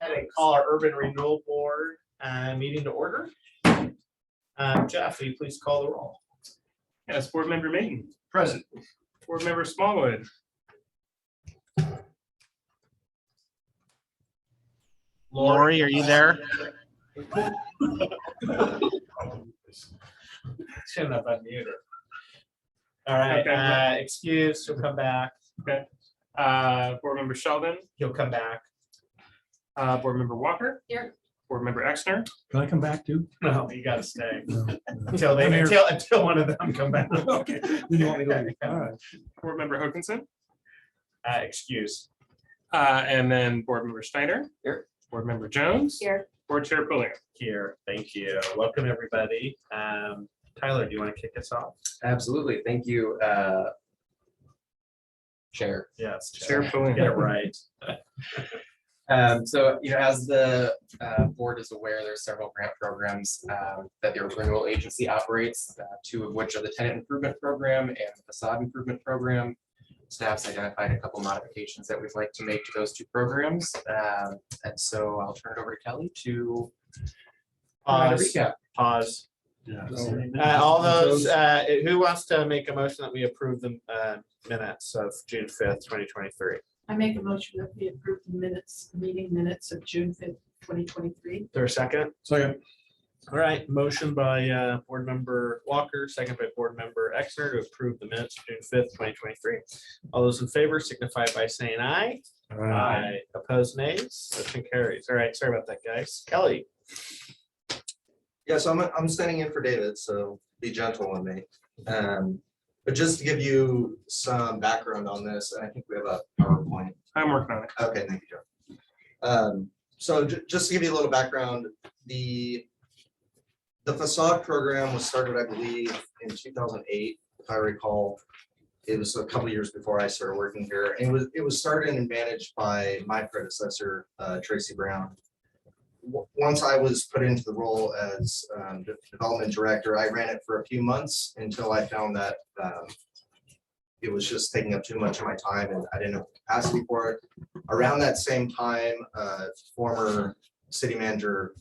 And call our Urban Renewal Board meeting to order. Jeff, will you please call the roll? Yes, Board Member Mayton. Present. Board Member Smallwood. Lori, are you there? Shouldn't have unmuted her. All right, Okay. excuse, she'll come back. Okay. Board Member Sheldon. He'll come back. Board Member Walker. Here. Board Member Exner. Can I come back too? No, you gotta stay No. until they, I'm here. until one of them come back. Okay. Then you want me to go? All right. Board Member Hokinson. Excuse. And then Board Member Schneider. Here. Board Member Jones. Here. Board Chair Pullinger. Here, thank you. Welcome, everybody. Tyler, do you want to kick us off? Absolutely. Thank you, Chair. Yes. Chair Get it Pullinger. right. So, as the board is aware, there's several grant programs that the Renewal Agency operates, two of which are the Tenant Improvement Program and the Facade Improvement Program. Staff's identified a couple modifications that we'd like to make to those two programs. And so I'll turn it over to Kelly to provide a Pause. recap. Pause. Yeah. All those, who wants to make a motion that we approve the minutes of June 5th, 2023? I make a motion that we approve the meeting minutes of June 5th, 2023. Is there a second? Second. All right, motion by Board Member Walker, second by Board Member Exner to approve the minutes of June 5th, 2023. All those in favor signify by saying aye. Aye. Opposed, nays. Motion carries. All right, sorry about that, guys. Kelly. Yeah, so I'm standing in for David, so be gentle with me. But just to give you some background on this, and I think we have a PowerPoint. I'm working on it. Okay, thank you, Joe. So just to give you a little background, the facade program was started, I believe, in 2008, if I recall. It was a couple years before I started working here. And it was started and managed by my predecessor, Tracy Brown. Once I was put into the role as development director, I ran it for a few months until I found that it was just taking up too much of my time and I didn't have the capacity for it. Around that same time, former city manager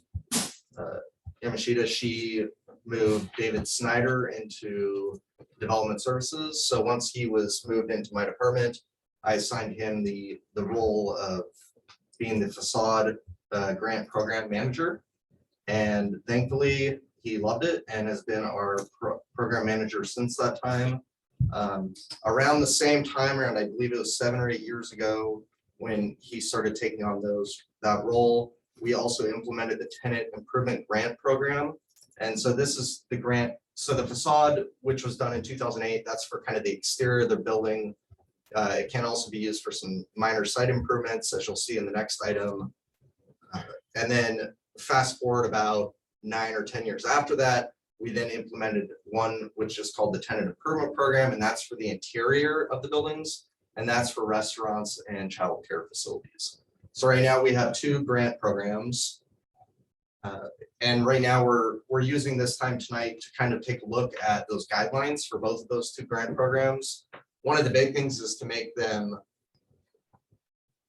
Yamashita, she moved David Snyder into development services. So once he was moved into my department, I assigned him the role of being the facade grant program manager. And thankfully, he loved it and has been our program manager since that time. Around the same time, around I believe it was 7 or 8 years ago, when he started taking on that role, we also implemented the Tenant Improvement Grant Program. And so this is the grant. So the facade, which was done in 2008, that's for kind of the exterior of the building. It can also be used for some minor site improvements, as you'll see in the next item. And then fast forward about 9 or 10 years after that, we then implemented one which is called the Tenant Improvement Program, and that's for the interior of the buildings, and that's for restaurants and child care facilities. So right now we have 2 grant programs. And right now we're using this time tonight to kind of take a look at those guidelines for both of those 2 grant programs. One of the big things is to make them,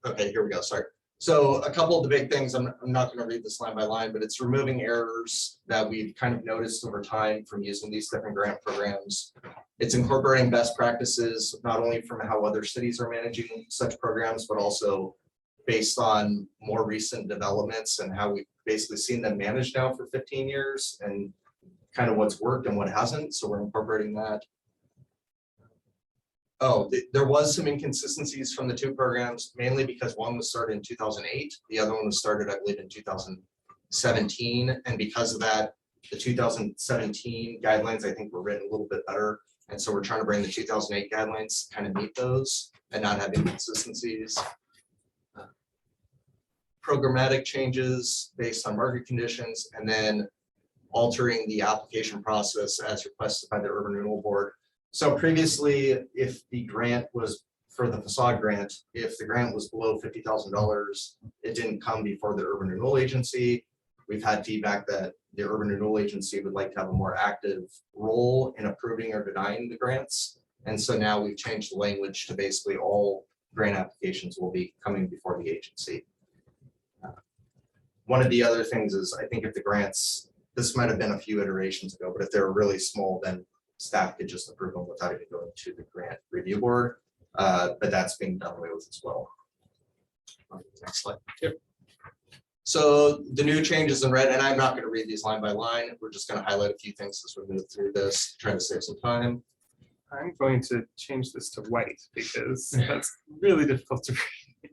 okay, here we go, sorry. So a couple of the big things, I'm not going to read this line by line, but it's removing errors that we've kind of noticed over time from using these different grant programs. It's incorporating best practices, not only from how other cities are managing such programs, but also based on more recent developments and how we've basically seen them managed now for 15 years and kind of what's worked and what hasn't. So we're incorporating that. Oh, there was some inconsistencies from the 2 programs, mainly because one was started in 2008. The other one was started, I believe, in 2017. And because of that, the 2017 guidelines, I think, were written a little bit better. And so we're trying to bring the 2008 guidelines, kind of meet those and not have inconsistencies. Programmatic changes based on market conditions, and then altering the application process as requested by the Urban Renewal Board. So previously, if the grant was for the facade grant, if the grant was below $50,000, it didn't come before the Urban Renewal Agency. We've had feedback that the Urban Renewal Agency would like to have a more active role in approving or denying the grants. And so now we've changed the language to basically all grant applications will be coming before the agency. one of the other things is, I think if the grants, this might have been a few iterations ago, but if they're really small, then staff could just approve them without even going to the grant review board. But that's being done away with as well. Next slide. Yep. So the new changes in red, and I'm not going to read these line by line. We're just going to highlight a few things as we move through this, trying to save some time. I'm going to change this to white because that's really difficult to read.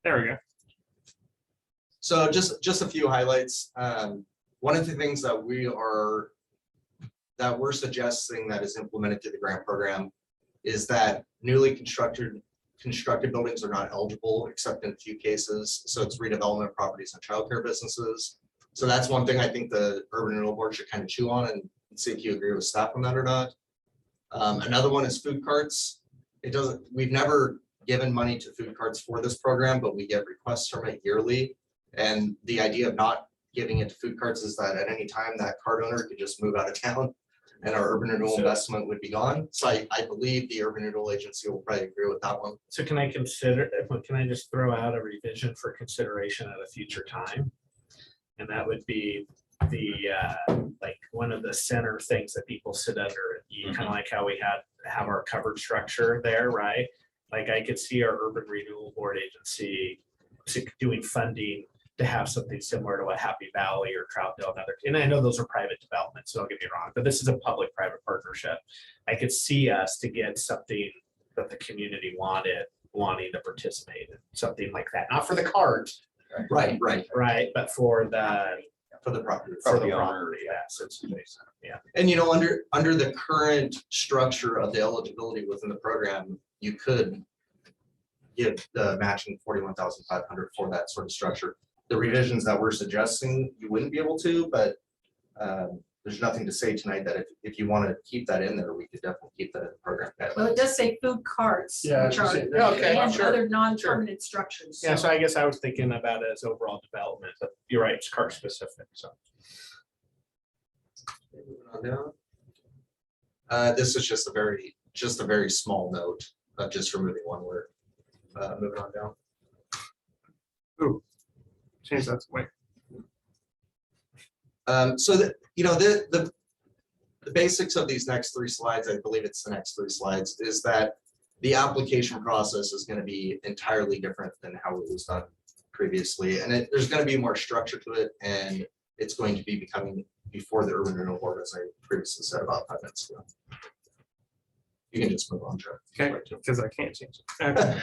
There we go. So just a few highlights. One of the things that we're suggesting that is implemented through the grant program is that newly constructed buildings are not eligible except in a few cases. So it's redevelopment properties and childcare businesses. So that's one thing I think the Urban Renewal Board should kind of chew on and see if you agree with staff on that or not. Another one is food carts. We've never given money to food carts for this program, but we get requests from it yearly. And the idea of not giving it to food carts is that at any time that cart owner could just move out of town and our urban renewal investment would be gone. So I believe the urban renewal agency will probably agree with that one. So can I just throw out a revision for consideration at a future time? And that would be the, like one of the center things that people sit under, kind of like how we have our covered structure there, right? Like I could see our urban renewal board agency doing funding to have something similar to what Happy Valley or Troutdale and other, and I know those are private developments, so don't get me wrong, but this is a public-private partnership. I could see us to get something that the community wanting to participate in, something like that, not for the cart, Right. but for the property. property. Yeah. And you know, under the current structure of the eligibility within the program, you could give the matching 41,500 for that sort of structure. The revisions that we're suggesting, you wouldn't be able to, but there's nothing to say tonight that if you want to keep that in there, we could definitely keep that in the program. Well, it does say food carts, Yeah, which are, yeah, okay, and sure, other non-permanent structures. Yeah, so I guess I was thinking about it as overall development, but you're right, it's cart specific, so. Moving on down. This is just a very small note of just removing one word. Moving on down. Ooh, change that to white. So that, you know, the basics of these next three slides, I believe it's the next three slides, is that the application process is going to be entirely different than how it was done previously. And there's going to be more structure to it, and it's going to be becoming before the Urban Renewal Board, as I previously said about 5 minutes ago. You can just move on, Joe. Okay, because I can't change it. Okay.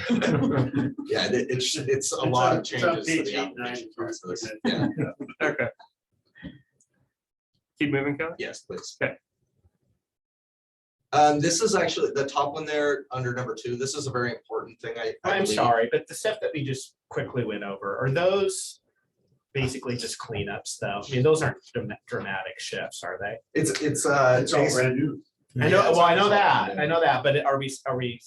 Yeah, it's a lot of changes to the application process. Yeah, Okay. Keep moving, Kelly. yes, please. Okay. This is actually the top one there under number 2. This is a very important thing. I'm believe. sorry, but the stuff that we just quickly went over, are those basically just cleanups though? I mean, those aren't dramatic shifts, are they? It's all basic- brand new. I know, Yeah, well, I know it's all that, brand I new. know that, but are we,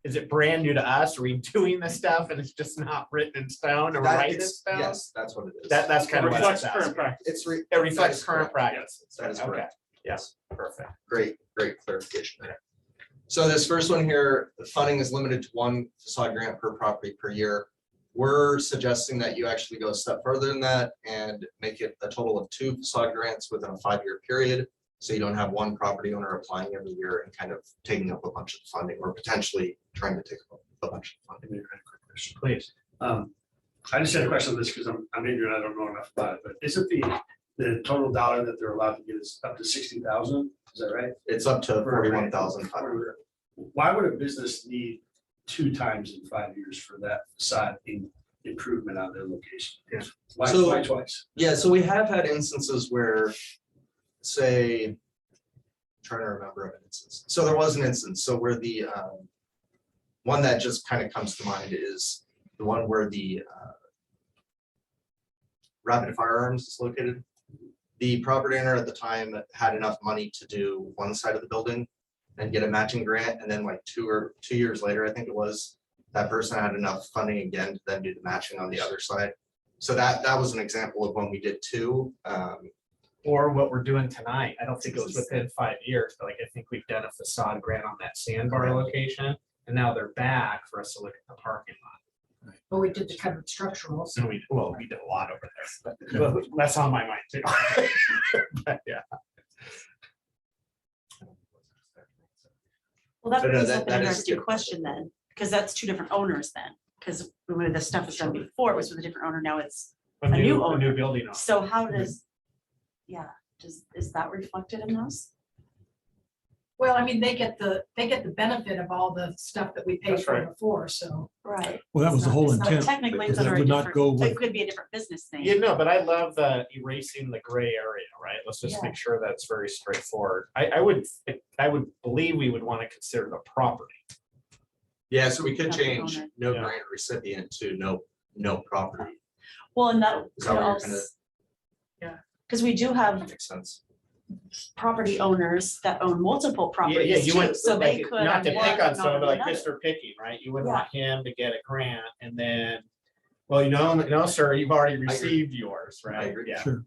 is it brand new to us? Are we doing this stuff and it's just not written in stone or That writing in is- stone? Yes, that's what it is. That's kind of what I was Reflects current asking. practice. It reflects is current correct. practice. That is Okay, correct. yes, perfect. Great clarification there. So this first one here, the funding is limited to 1 facade grant per property per year. We're suggesting that you actually go a step further than that and make it a total of 2 facade grants within a 5-year period. So you don't have one property owner applying every year and kind of taking up a bunch of funding, or potentially trying to take up a bunch of funding. Let me ask a quick question. Please. I just had a question on this because I'm ignorant, I don't know enough about it, but isn't the total dollar that they're allowed to get is up to 60,000? Is that right? It's up to 41,500. Why would a business need 2 times in 5 years for that facade improvement on their location? Yeah. Why twice? Yeah, so we have had instances where, say, I'm trying to remember of an instance. So there was an instance, so where the one that just kind of comes to mind is the one where the Rapid Firearms is located. The property owner at the time had enough money to do one side of the building and get a matching grant, and then like 2 years later, I think it was, that person had enough funding again to then do the matching on the other side. So that was an example of when we did 2. Or what we're doing tonight. I don't think it was within 5 years, but like I think we've done a facade grant on that sandbar location. And now they're back for us to look at the parking lot. But we did the covered structural. So we did a lot over there, but that's on my mind too. But yeah. Well, that So no, brings that- up that an is a interesting good- question then, because that's two different owners then. Because when the stuff was done before, it was with a different owner, now it's, A new new owner. building. owner. so how does, is that reflected in those? Well, I mean, they get the benefit of all the stuff that we paid That's for right. before, so. Right. Well, that was the whole It's not intent. Technically, it's that under a would not go different, with- it could be a different business name. You know, but I love erasing the gray area, right? Let's just Yeah. make sure that's very straightforward. I would believe we would want to consider the property. Yeah, so we could Not the change owner. no Yeah. grant recipient to no property. Well, and that Is that could what you're also, gonna- yeah, because we do have Makes sense. property owners that own multiple Yeah, properties you too, wouldn't, so they like, could. not to on one, pick on not someone, on but like another. Mr. Picking, right? You wouldn't Yeah. want him to get a grant and then, well, no, sir, you've already received yours, right? agree. Yeah. Sure.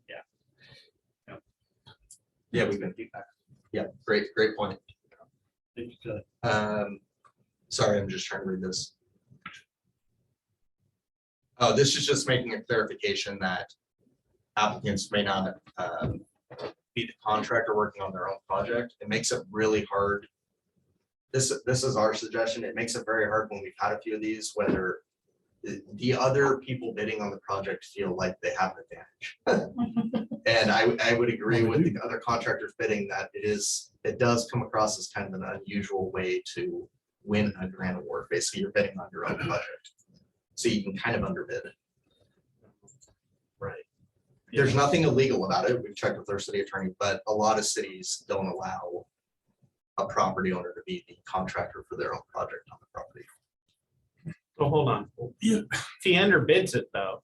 Yeah, we can feedback. Yeah, great point. Sorry, I'm just trying to read this. Oh, this is just making a clarification that applicants may not be the contractor working on their own project. It makes it really hard. This is our suggestion. It makes it very hard when we've had a few of these, whether the other people bidding on the project feel like they have an advantage. And I would agree with the other contractors bidding that it does come across as kind of an unusual way to win a grant award. Basically, you're bidding on your own project. So you can kind of underbid. Right. There's nothing illegal about it. We've checked with our city attorney, but a lot of cities don't allow a property owner to be the contractor for their own project on the property. So hold on. Yeah. If he underbids it though,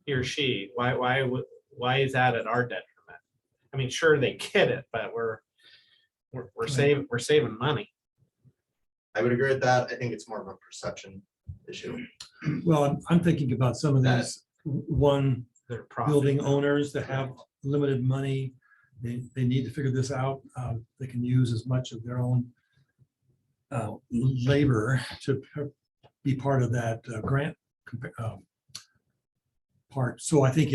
he or she, why is that at our detriment? I mean, sure, they get it, but we're saving money. I would agree with that. I think it's more of a perception issue. Well, I'm thinking about some of That- these one Their profit. building owners that have limited money. They need to figure this out. They can use as much of their own labor to be part of that grant part. So I think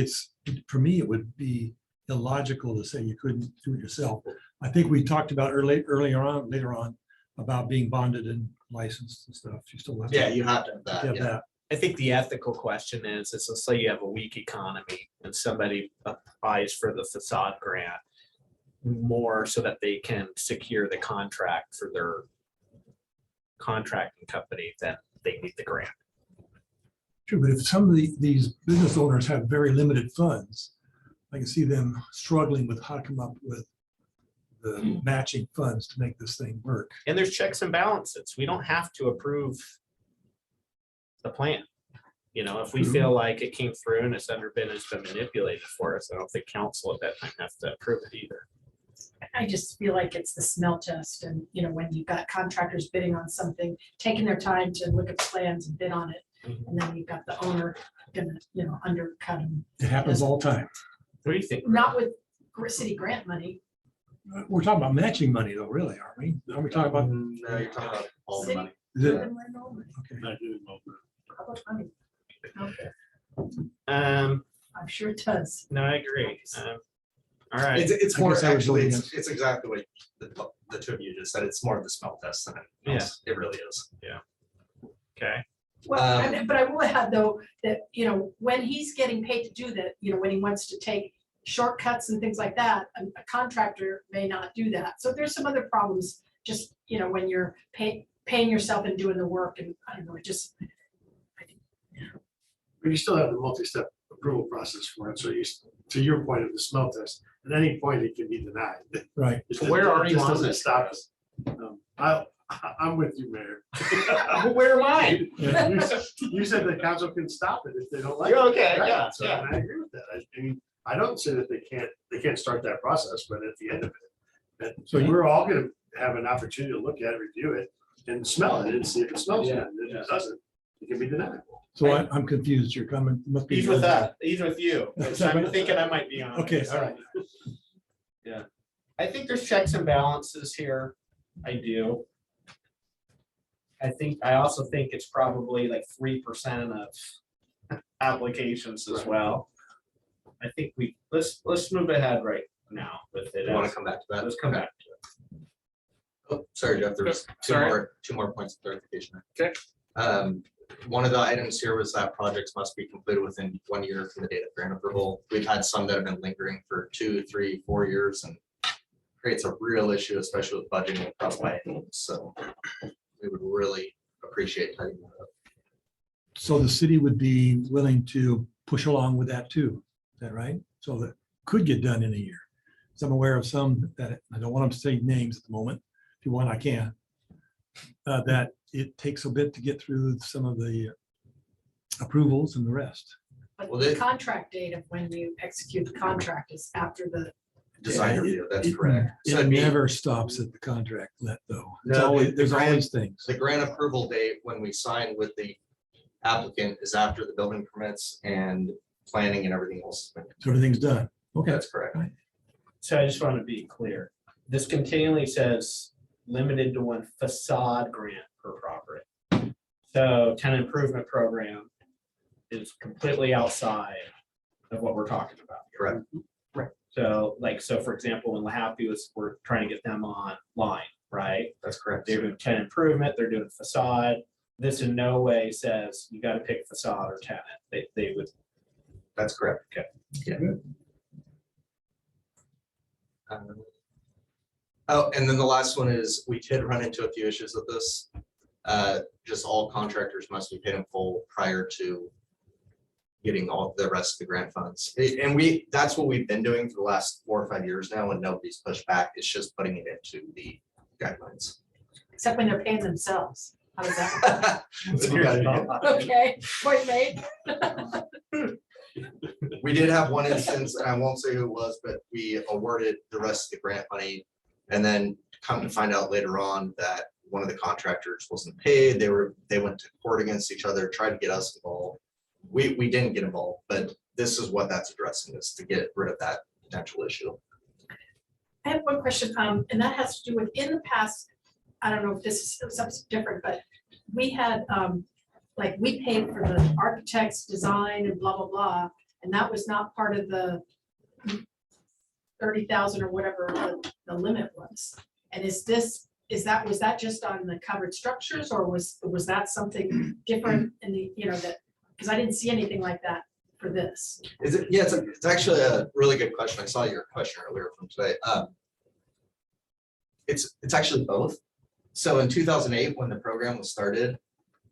for me, it would be illogical to say you couldn't do it yourself. I think we talked about later on about being bonded and licensed and stuff. You still have to Yeah, you have to have have that. Yeah. that. I think the ethical question is let's say you have a weak economy and somebody applies for the facade grant more so that they can secure the contract for their contracting company, then they need the grant. True, but if some of these business owners have very limited funds, I can see them struggling with how to come up with the matching funds to make this thing work. And there's checks and balances. We don't have to approve the plan. You know, if we feel like it came through and it's underbid, it's been manipulated for us, I don't think council at that time has to approve it either. I just feel like it's the smell test and, when you've got contractors bidding on something, taking their time to look at the plans and bid on it. And then you've got the owner gonna, undercut them. It happens all the time. What do you think? Not with city grant money. We're talking about matching money though, really, aren't we? Are we talking about? No, you're talking about all the City- money. Is it? Public Okay. money. Okay, Um, I'm sure it does. no, I agree. All right. It's I more, guess I was actually, looking it's exactly what the two of you just said. It's more of the smell test than anything else. It really is. Okay. Well, Um, but I will add though, that, when he's getting paid to do that, when he wants to take shortcuts and things like that, a contractor may not do that. So there's some other problems, just, when you're paying yourself and doing the work and I don't know, it just. But you still have the multi-step approval process for it, so to your point of the smell test, at any point it can be denied. Right. It So where just- are it you just on doesn't this, Stop guys? us. I'm with you, Mayor. Where am I? You said the council can stop it if they don't like it. You're okay, Right? yeah, So, yeah. and I agree with that. I mean, I don't say that they can't start that process, but at the end of it, So you- we're all gonna have an opportunity to look at it, review it, and smell it and see if it smells good. Yeah, And if it doesn't, it can be denied. So I'm confused. You're coming, must be. He's with us. He's with you. So I'm thinking I might be on. it. Okay, all right. Yeah. I think there's checks and balances here. I do. I also think it's probably like 3% of applications as well. I think let's move ahead right now with it. You want to come back to that? Let's come back to it. Oh, sorry, Jeff, there was Sorry. two more points of clarification. Okay. One of the items here was that projects must be completed within 1 year from the date of grant approval. We've had some that have been lingering for 2, 3, 4 years and creates a real issue, especially with budgeting across biennials. So we would really appreciate tightening that up. So the city would be willing to push along with that too, is that right? So that could get done in a year. So I'm aware of some that, I don't want to say names at the moment. If you want, I can. That it takes a bit to get through some of the approvals and the rest. But Well, the they- contract date of when you execute the contract is after the, Design Yeah, review, that's it- correct. So It it'd be never stops at the contract let though. It's No, always, the there's grant- always things. the grant approval date when we sign with the applicant is after the building permits and planning and everything else. has been- So everything's done. Okay. That's correct. So I just want to be clear. This continually says limited to one facade grant per property. So tenant improvement program is completely outside of what we're talking about. Correct. So for example, when Lahappy we're trying to get them online, right? That's correct. They're doing tenant improvement, they're doing facade. This in no way says you got to pick facade or tenant. They would, That's correct. Okay. Yeah. Oh, and then the last one is, we did run into a few issues with this. Just all contractors must be paid in full prior to getting all the rest of the grant funds. And that's what we've been doing for the last 4 or 5 years now, and nobody's pushed back. It's just putting it into the guidelines. except when they're paying themselves. How does that? We gotta do work? Okay, point made. We did have one instance, and I won't say who it was, but we awarded the rest of the grant money. And then come to find out later on that one of the contractors wasn't paid. They went to court against each other, tried to get us involved. We didn't get involved, but this is what that's addressing, is to get rid of that potential issue. I have one question, and that has to do with, in the past, I don't know if this is something different, but we had, like, we paid for the architect's design and blah, blah, blah, and that was not part of the 30,000 or whatever the limit was. And was that just on the covered structures, or was that something different in the, that, because I didn't see anything like that for this. Is it? Yeah, it's actually a really good question. I saw your question earlier from today. It's actually both. So in 2008, when the program was started,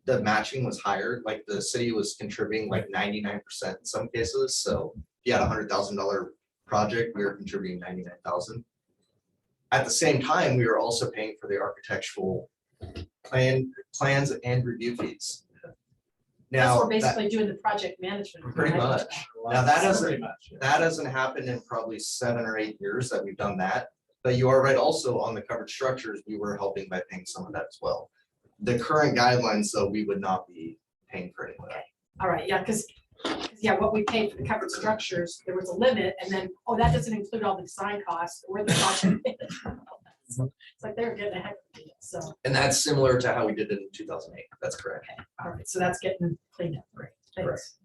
the matching was higher. Like the city was contributing like 99% in some cases. So if you had $100,000 project, we were contributing 99,000. At the same time, we were also paying for the architectural plans and review fees. That's Now, what we're basically doing the project management. Pretty right? much. Now, that doesn't- Pretty much, yeah. that hasn't happened in probably 7 or 8 years that we've done that. But you are right, also on the covered structures, we were helping by paying some of that as well. The current guidelines, though, we would not be paying for any of that. All right, yeah, because, what we paid for the covered structures, there was a limit, and then, that doesn't include all the design costs, or the project. It's like they're getting a heck of a deal, so, And that's similar to how we did it in 2008. That's correct. all right, so that's getting cleaned up, great, thanks.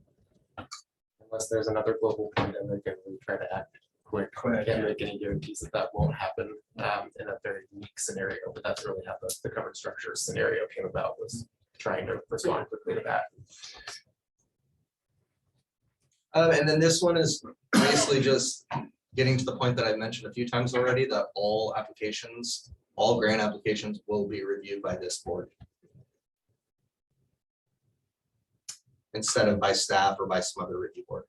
Unless there's another global pandemic and we try to act quick. Can't make any guarantees that won't happen in a very unique scenario, but that's really how the covered structure scenario came about, was trying to respond quickly to that. And then this one is basically just getting to the point that I mentioned a few times already, that all grant applications will be reviewed by this board, instead of by staff or by some other review board.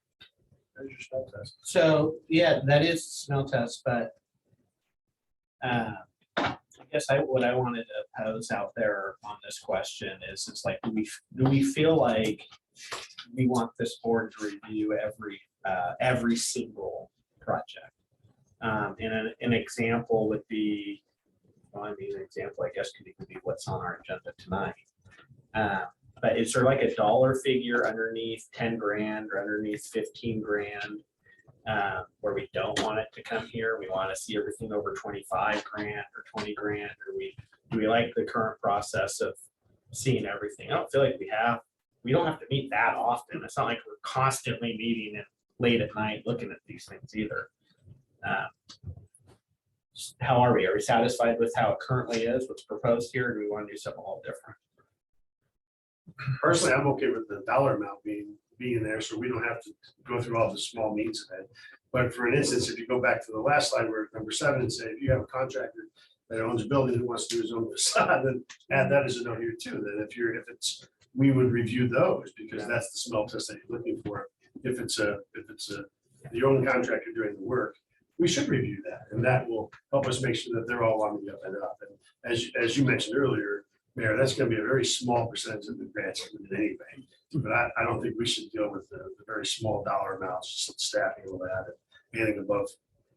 So, yeah, that is smell test, but I guess what I wanted to pose out there on this question is, it's like, do we feel like we want this board to review every single project? And an example would be, an example, I guess, could even be what's on our agenda tonight. But is there like a dollar figure underneath 10 grand or underneath 15 grand where we don't want it to come here? We want to see everything over 25 grand or 20 grand, or do we like the current process of seeing everything. I don't feel like we don't have to meet that often. It's not like we're constantly meeting and late at night looking at these things either. How are we? Are we satisfied with how it currently is, what's proposed here? Or do we want to do something a little different? Personally, I'm okay with the dollar amount being there, so we don't have to go through all the small means of it. But for an instance, if you go back to the last slide where number 7 and say, if you have a contractor that owns a building who wants to do his own facade, then add that as a note here too, that if it's, we would review those because that's the smell test that you're looking for. If it's the own contractor doing the work, we should review that, and that will help us make sure that they're all on the up and up. And as you mentioned earlier, Mayor, that's gonna be a very small percentage of the grants anyway. But I don't think we should deal with the very small dollar amounts, just staffing all that, and anything above,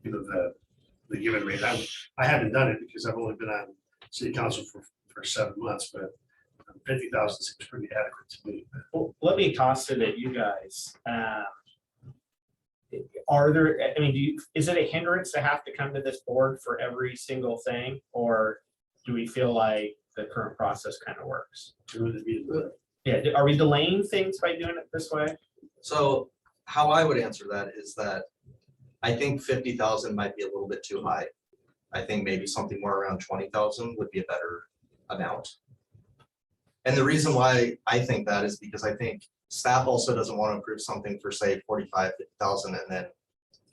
the given rate. I haven't done it because I've only been on city council for 7 months, but 50,000 seems pretty adequate to me. Well, let me toss it at you guys. Are there, I mean, is it a hindrance to have to come to this board for every single thing? Or do we feel like the current process kind of works? Yeah, are we delaying things by doing it this way? So how I would answer that is that I think 50,000 might be a little bit too high. I think maybe something more around 20,000 would be a better amount. And the reason why I think that is because I think staff also doesn't want to approve something for say 45, 50,000 and then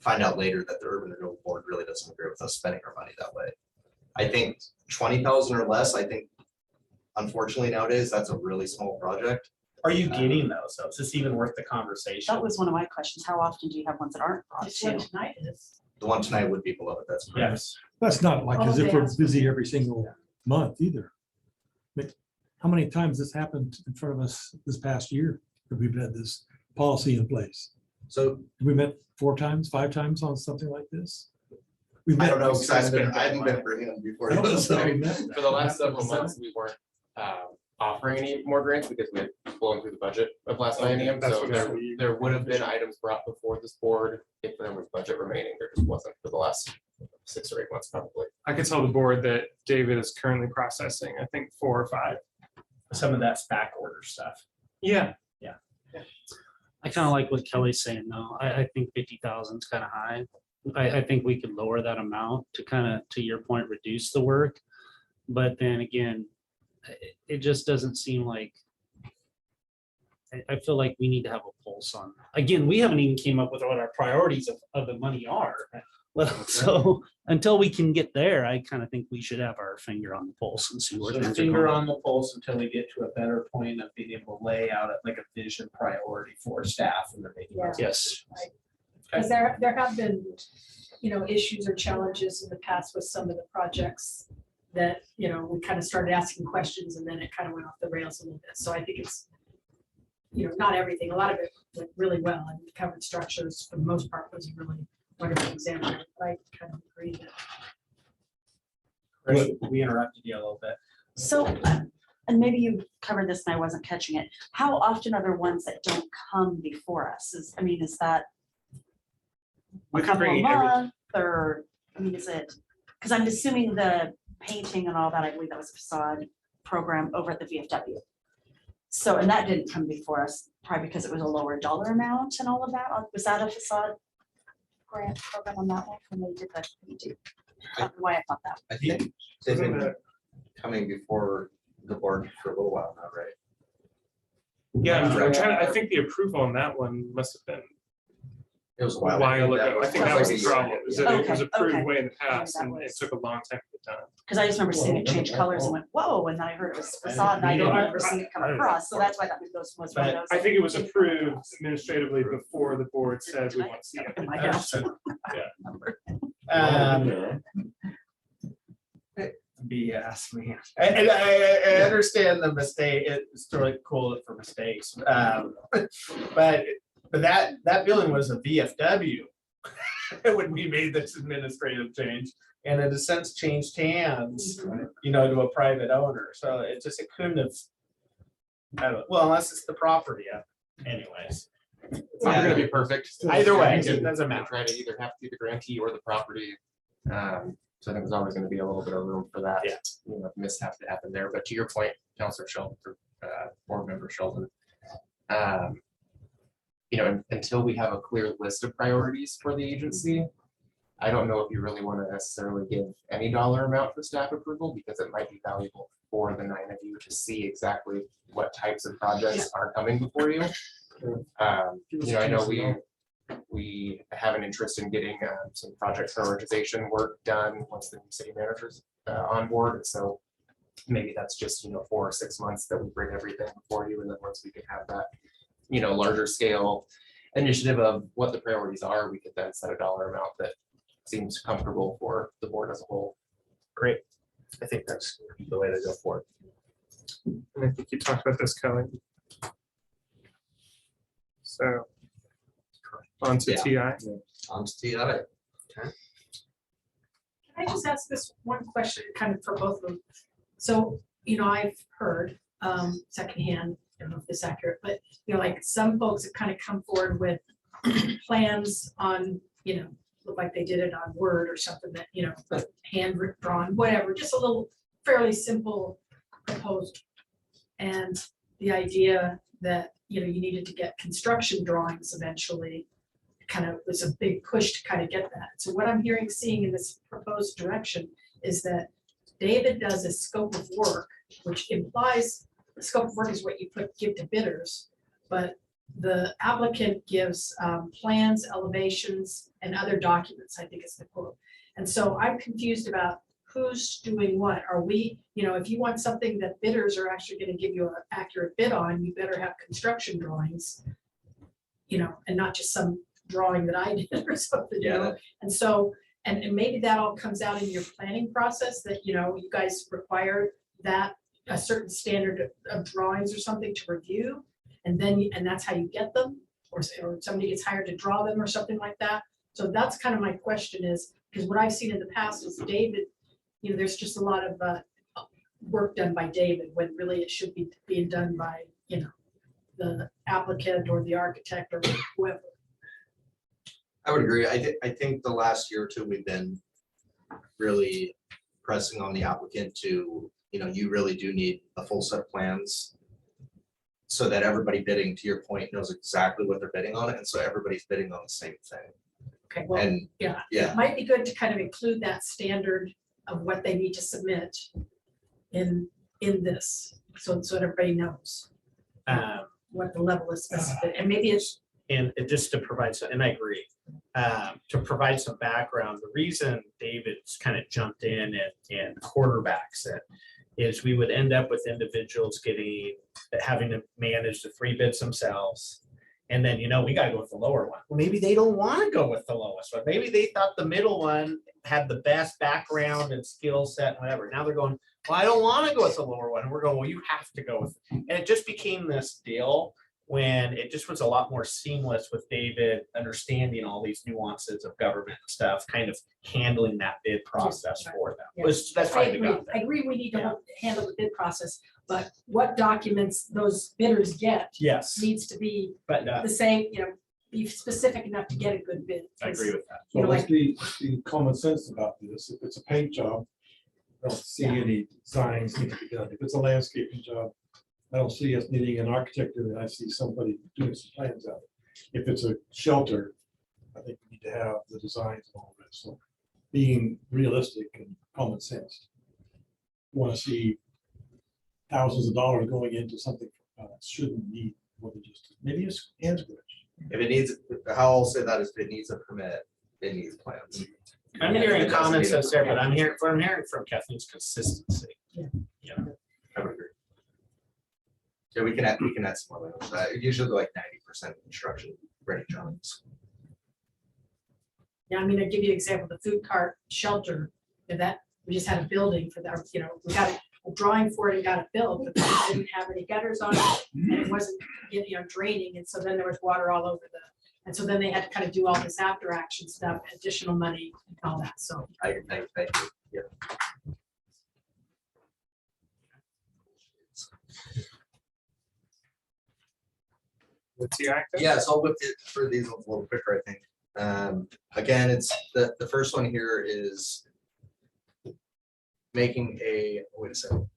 find out later that the urban renewal board really doesn't agree with us spending our money that way. I think 20,000 or less, I think unfortunately nowadays, that's a really small project. Are you getting those? So is this even worth the conversation? That was one of my questions. How often do you have ones that aren't brought This one to? tonight is. The one tonight would be below it, that's correct. Yes. That's not like All as if they we're ask busy every single month either. But how many times this happened in front of us this past year that we've had this policy in place? So We met 4 times, 5 times on something like this. We I met- don't know, because I haven't been for him before. I don't know if so- we met. For the last several months, we weren't offering any more grants because we had blown through the budget of last biennium. That's So what there would have been items brought before this board if there was budget remaining. There just wasn't for the last 6 or 8 months probably. I can tell the board that David is currently processing, I think 4 or 5. Some of that's back order stuff. Yeah. I kind of like what Kelly's saying though. I think 50,000 is kind of high. I think we could lower that amount to kind of, to your point, reduce the work. But then again, it just doesn't seem like, I feel like we need to have a pulse on. Again, we haven't even came up with what our priorities of the money are. So until we can get there, I kind of think we should have our finger on the pulse and see where So things are finger going. on the pulse until we get to a better point of being able to lay out like a vision priority for staff and the making. Yeah. Yes. Because there have been, issues or challenges in the past with some of the projects that, we kind of started asking questions and then it kind of went off the rails a little bit. So I think it's, not everything, a lot of it went really well and covered structures for the most part was a really wonderful example. But I kind of agree that. Chris, we interrupted you a little bit. So, and maybe you covered this and I wasn't catching it. How often are there ones that don't come before us? Is that a couple a month or, is it, because I'm assuming the painting and all that, I believe that was a facade program over at the VFW. So, and that didn't come before us, probably because it was a lower dollar amount and all of that. Was that a facade grant program on that one when they did that? Why I thought that. I think they've been coming before the board for a little while now, right? Yeah, I'm trying to, I think the approval on that one must have been It was a a while. while ago. I think that was the Probably- problem, is that it was Okay, approved okay. way in the Maybe past that and it was- took a long time to get done. Because I just remember seeing it change colors and went, whoa, and then I heard it was facade and I didn't remember seeing it come across. So that's why that was one of those. I think it was approved administratively before the board said we want to see it. Oh my gosh. BS, man. And I understand the mistake. It's totally cool for mistakes. But that building was a VFW when we made this administrative change. And it has since changed hands, to a private owner. So it couldn't have. Well, unless it's the property. Anyways. It's not gonna be perfect. Either way, We it can doesn't matter. Try to either have to be the grantee or the property. So I think there's always gonna be a little bit of room for that. Yeah. Mishap to happen there. But to your point, Counselor Sheldon, or Board Member Sheldon. You know, until we have a clear list of priorities for the agency, I don't know if you really want to necessarily give any dollar amount for staff approval, because it might be valuable for the 9 of you to see exactly what types of projects are coming before you. You know, I know we have an interest in getting some project prioritization work done once the new city manager's on board. And so maybe that's just, you know, 4 or 6 months that we bring everything before you. And then once we can have that, you know, larger scale initiative of what the priorities are, we could then set a dollar amount that seems comfortable for the board as a whole. Great. I think that's the way to go forward. And I think you talked about this, Kelly. So on to Yeah. TI. On to TI. Can I just ask this one question, kind of for both of them? So, you know, I've heard secondhand, I don't know if this is accurate, but, you know, like some folks have kind of come forward with plans on, you know, look like they did it on Word or something that, you know, hand drawn, whatever, just a little fairly simple proposed. And the idea that, you know, you needed to get construction drawings eventually kind of was a big push to kind of get that. So what I'm hearing, seeing in this proposed direction is that David does a scope of work, which implies the scope of work is what you give to bidders, but the applicant gives plans, elevations, and other documents, I think is the quote. And so I'm confused about who's doing what. Are we, you know, if you want something that bidders are actually going to give you an accurate bid on, you better have construction drawings, you know, and not just some drawing that I did or something, you know? And so, and maybe that all comes out in your planning process that, you know, you guys require that a certain standard of drawings or something to review. And then, and that's how you get them, or somebody gets hired to draw them or something like that. So that's kind of my question is, because what I've seen in the past is David, you know, there's just a lot of work done by David when really it should be being done by, you know, the applicant or the architect or whoever. I would agree. I think the last year or two, we've been really pressing on the applicant to, you know, you really do need a full set of plans so that everybody bidding, to your point, knows exactly what they're bidding on it. And so everybody's bidding on the same thing. Okay, well, And yeah, yeah. it might be good to kind of include that standard of what they need to submit in this, so everybody knows what the level is, and maybe it's. And just to provide some, and I agree, to provide some background, the reason David's kind of jumped in and quarterbacks it is we would end up with individuals having to manage the 3 bids themselves. And then, you know, we gotta go with the lower one. Well, maybe they don't want to go with the lowest one. Maybe they thought the middle one had the best background and skill set and whatever. Now they're going, well, I don't want to go with the lower one. And we're going, well, you have to go with it. And it just became this deal when it just was a lot more seamless with David understanding all these nuances of government and stuff, kind of handling that bid process for them. Yeah. That's I why we agree. got I there. agree, we need Yeah. to handle the bid process, but what documents those bidders get Yes, needs to be but the same, you know, be specific enough to get a good bid. I agree with that. So You know, let's be common sense about this. If it's a paint job, I don't see any designs need to be done. If it's a landscaping job, I don't see us needing an architect, and I see somebody doing some plans out. If it's a shelter, I think we need to have the designs and all that. So being realistic and common sense. Want to see thousands of dollars going into something that shouldn't need more than just, maybe it's hands scratch. if it needs, how I'll say that is if it needs a permit, it needs plans. I'm And if hearing it doesn't comments need a that's there, but permit- what I'm hearing from Kathleen's consistency. Yeah. You know, I would agree. Yeah, we can add some other, usually like 90% construction ready drawings. Yeah, I mean, I'll give you an example, the food cart shelter, that, we just had a building for that, you know, we got a drawing for it and got it built, but it didn't have any gutters on it, and it wasn't, you know, draining, and so then there was water all over and so then they had to kind of do all this after action stuff, additional money, and all that, so. I thank you. Yeah. The TI. Yeah, so I'll whip it for these a little quicker, I think. Again, it's the first one here is making a, wait a second.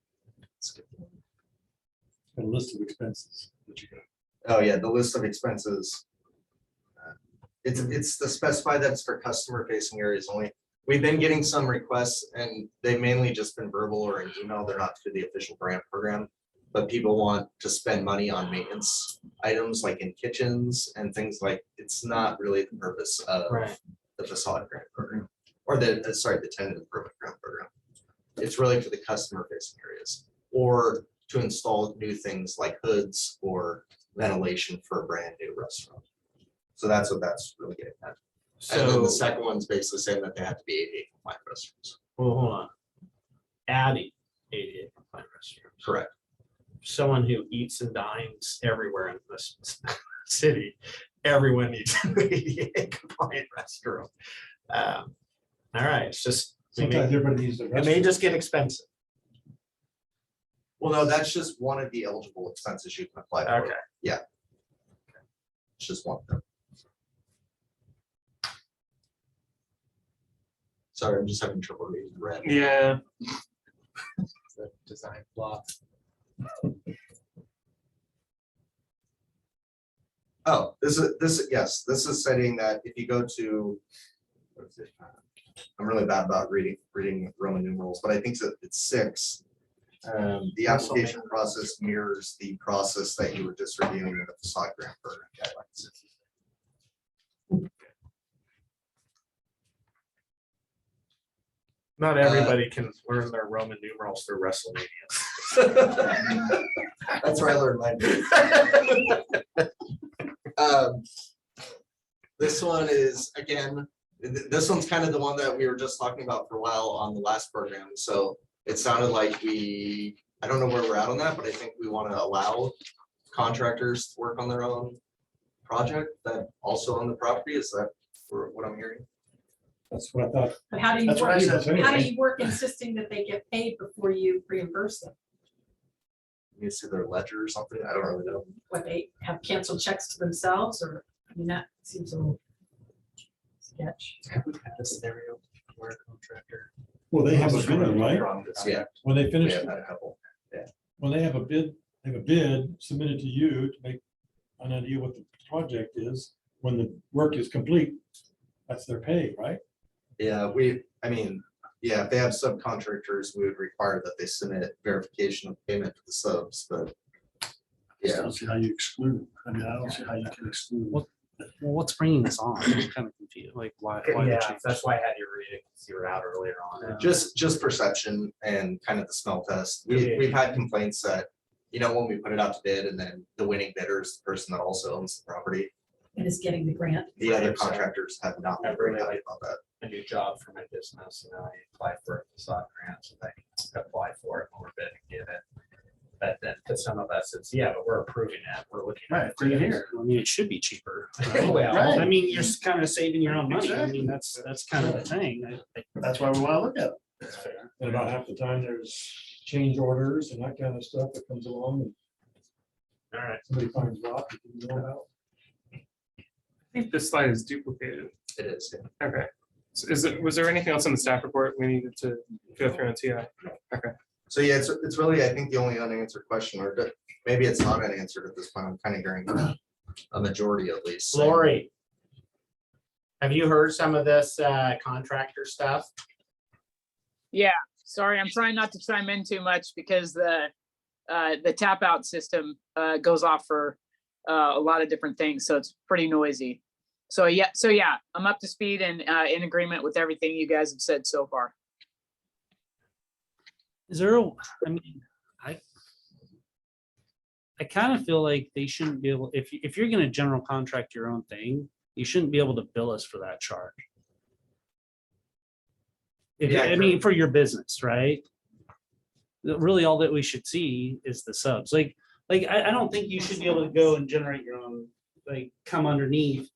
Skip one. A list of expenses that you got. Oh, yeah, the list of expenses. It's to specify that it's for customer facing areas only. We've been getting some requests and they've mainly just been verbal or an email. They're not through the official grant program. But people want to spend money on maintenance items like in kitchens and things like, it's not really the purpose of Right. the facade grant program. Or the tenant improvement grant program. It's really for the customer facing areas. Or to install new things like hoods or ventilation for a brand new restaurant. So that's what that's really getting at. And then So, the second one's basically saying that they have to be ADA compliant restaurants. well, hold on. Adding ADA compliant restrooms. Correct. Someone who eats and dines everywhere in this city, everyone needs an ADA compliant restroom. All right, it's just, Sometimes everybody needs the it may restroom. just get expensive. Well, no, that's just one of the eligible expenses you can apply for. Okay. Yeah. It's just one of them. Sorry, I'm just having trouble reading the red. Yeah, The design flaw. Oh, yes, this is saying that if you go to, what is it? I'm really bad about reading Roman numerals, but I think that it's 6. The application process mirrors the process that you were just reviewing in the facade grant program guidelines. Not everybody can learn their Roman numerals through WrestleMania. That's where I learned mine. This one is, again, this one's kind of the one that we were just talking about for a while on the last program. So it sounded like I don't know where we're at on that, but I think we want to allow contractors to work on their own project that also on the property. Is that what I'm hearing? That's what I thought. But how do you That's what I work, said. how do you work insisting that they get paid before you reimburse them? You see their ledger or something? I don't really know. What, they have canceled checks to themselves, or, I mean, that seems a little sketch. Have we had a scenario where a contractor? Well, they have a bid, right? Yeah, When they we finish, have had a couple. when they have a bid submitted to you to make an idea what the project is, when the work is complete, that's their pay, right? Yeah, if they have subcontractors, we would require that they submit verification of payment to the subs, but. I Yeah, don't see how you exclude. I mean, I don't see how you can exclude. Well, what's bringing this on? I'm kind of confused, like why? the Yeah, change? that's why I had you read it, because you were out earlier on. just perception and kind of the smell test. Yeah. We've had complaints that, when we put it out to bid and then the winning bidder is the person that also owns the property. And is getting the grant. The other contractors have not been very happy about that. A new job for my business, and I apply for a facade grant, so they can apply for it, and we're bidding to get it. But then to some of us, it's, yeah, but we're approving it, we're looking. at Right, bring it here. I mean, it should be cheaper. Well, I mean, you're kind of saving your own money. I mean, that's kind of the thing. That's why we want to look at it. That's fair. And about half the time there's change orders and that kind of stuff that comes along and All right, somebody finds out that you didn't know about. I think this slide is duplicated. It is, yeah. Okay. So was there anything else in the staff report we needed to go through on TI? So yeah, it's really, I think, the only unanswered question, or maybe it's not unanswered at this point. I'm kind of hearing a majority at least. saying- Lori. Have you heard some of this contractor stuff? Yeah, sorry, I'm trying not to chime in too much because the tap out system goes off for a lot of different things, so it's pretty noisy. So yeah, I'm up to speed and in agreement with everything you guys have said so far. Is there, I mean, I kind of feel like they shouldn't be able, if you're gonna general contract your own thing, you shouldn't be able to bill us for that charge. Yeah, I mean, for your business, right? Really, all that we should see is the subs. Like, I don't think you should be able to go and generate your own, like, come underneath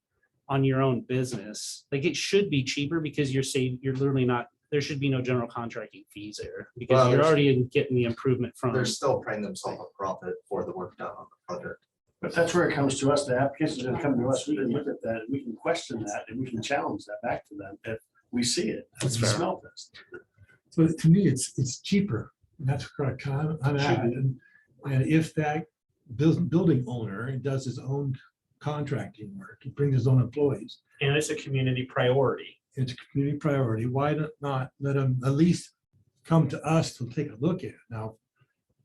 on your own business. Like, it should be cheaper because you're literally not, there should be no general contracting fees there because Well, you're there's- already getting the improvement from. They're still paying themselves a profit for the work done on the project. But that's where it comes to us, the application's gonna come to us, we can look at that, and we can question that, and we can challenge that back to them if we see it. That's It's a fair. smell test. So to me, it's cheaper. And that's what I'm at. And if that building owner and does his own contracting work. He brings his own employees. And it's a community priority. It's a community priority. Why not let them at least come to us to take a look at it? Now,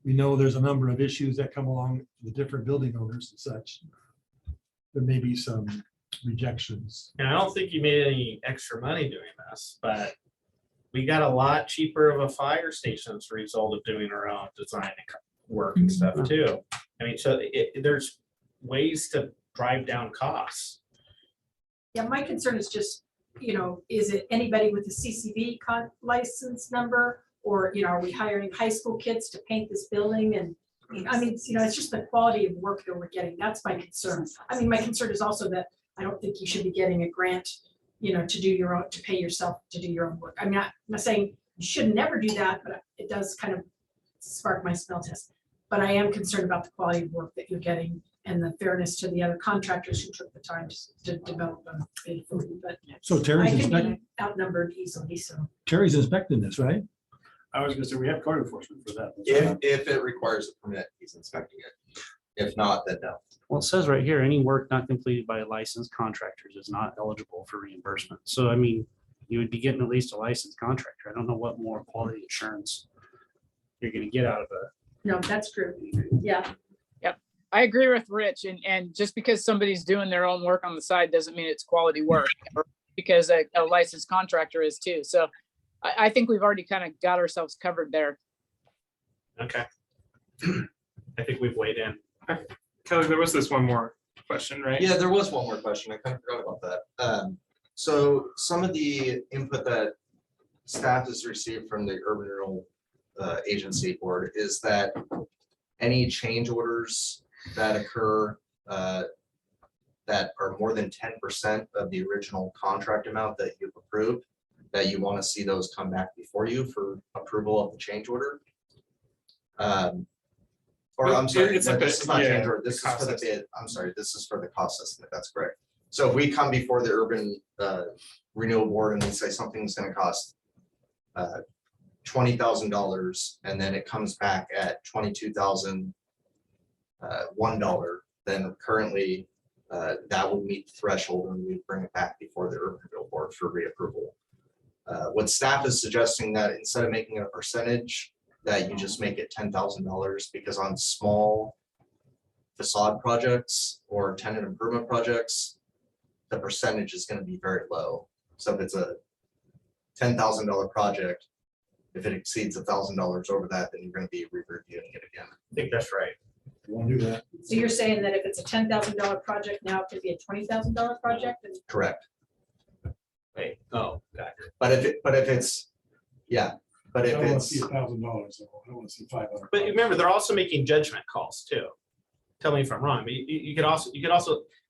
we know there's a number of issues that come along with different building owners and such. There may be some rejections. And I don't think you made any extra money doing this, but we got a lot cheaper of a fire station as a result of doing our own design and work and stuff too. I mean, so there's ways to drive down costs. Yeah, my concern is just, is it anybody with a CCV license number? Or, are we hiring high school kids to paint this building? And I mean, it's just the quality of work that we're getting. That's my concern. I mean, my concern is also that I don't think you should be getting a grant, to do your own, to pay yourself to do your own work. I'm not saying you should never do that, but it does kind of spark my smell test. But I am concerned about the quality of work that you're getting and the fairness to the other contractors who took the time to develop them. But So I Terry's can inspecting, be outnumbered easily, so. Terry's inspecting this, right? I was gonna say, we have code enforcement for that. If it requires a permit, he's inspecting it. If not, then no. Well, it says right here, any work not completed by licensed contractors is not eligible for reimbursement. So I mean, you would be getting at least a licensed contractor. I don't know what more quality assurance you're gonna get out of it. No, that's true. Yeah. I agree with Rich, and just because somebody's doing their own work on the side doesn't mean it's quality work, or because a licensed contractor is too. So I think we've already kind of got ourselves covered there. Okay. I think we've weighed in. Kelly, there was this one more question, right? Yeah, there was one more question. I kind of forgot about that. So some of the input that staff has received from the Urban Renewal Agency Board is that any change orders that occur that are more than 10% of the original contract amount that you've approved, that you want to see those come back before you for approval of the change order. Or I'm sorry, It's no, a this bit- is not yeah, change order, this is cost for the estimate. bid, I'm sorry, this is for the cost estimate, that's correct. So if we come before the Urban Renewal Board and we say something's gonna cost $20,000, and then it comes back at $22,001, then currently that would meet the threshold and we bring it back before the Urban Renewal Board for reapproval. What staff is suggesting that instead of making it a percentage, that you just make it $10,000, because on small facade projects or tenant improvement projects, the percentage is going to be very low. So if it's a $10,000 project, if it exceeds $1,000 over that, then you're going to be re-reviewing it again. I think that's right. Want to do that? So you're saying that if it's a $10,000 project, now it could be a $20,000 project? And Correct. Wait, oh, got it. But if it's, yeah, but I if don't want to it's, see $1,000, I don't want to see 500. But remember, they're also making judgment calls too. Tell me if I'm wrong, but you could also,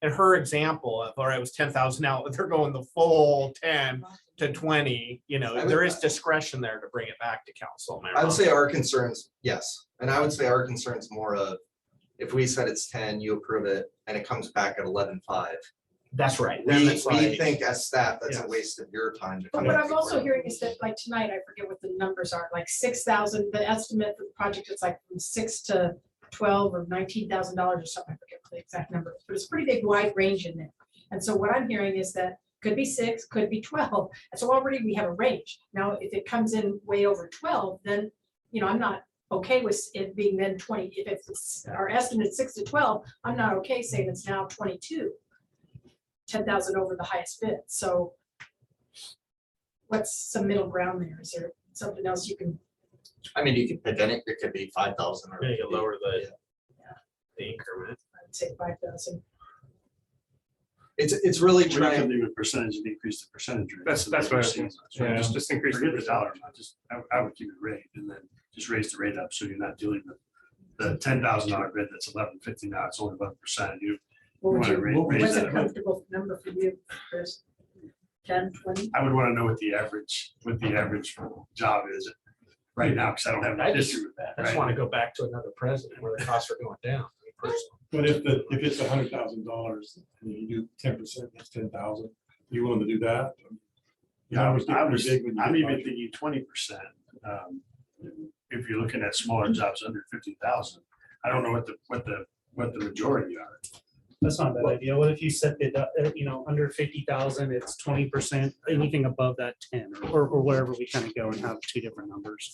in her example of, all right, it was 10,000 now, they're going the full 10 to 20, there is discretion there to bring it back to council. Am I I would wrong? say our concerns, yes. And I would say our concerns more of, if we said it's 10, you approve it, and it comes back at 11.5. That's right. Then We it's like- think as staff, that's a Yes. waste of your time to But come. what in I'm also before- hearing is that, like tonight, I forget what the numbers are, like 6,000, the estimate for the project is like from 6 to 12 or $19,000 or something, I forget the exact number, but it's a pretty big wide range in there. And so what I'm hearing is that could be 6, could be 12, and so already we have a range. Now, if it comes in way over 12, then, I'm not okay with it being then 20. If it's our estimate 6 to 12, I'm not okay saying it's now 22. 10,000 over the highest bid, so what's some middle ground there? Is there something else you can? I mean, you could pick any, it could be 5,000 or. Yeah, you lower the increment. I'd say 5,000. It's really We're not trying, gonna do a percentage and increase the percentage rate. That's what I was saying. Yeah, Just just increase forget the the dollar amount, I would keep it rate and then just raise the rate up, so you're not dealing with the $10,000 bid that's $11.50 now, it's only 11%. What would wanna you, raise what's that a a bit. comfortable number for you, Chris? 10, 20? I would want to know what the average job is right now, because I don't have I any just- history with that. I just right? want to go back to another president where the costs are going down. me personally. But if it's $100,000 and you do 10%, that's 10,000, you willing to do that? Yeah, Numbers get pretty big when you I'm get even budget. thinking 20%. If you're looking at smaller jobs under 50,000, I don't know what the what the majority are. That's not a bad idea. What if you set it, under 50,000, it's 20%, anything above that 10, or wherever we kind of go and have two different numbers.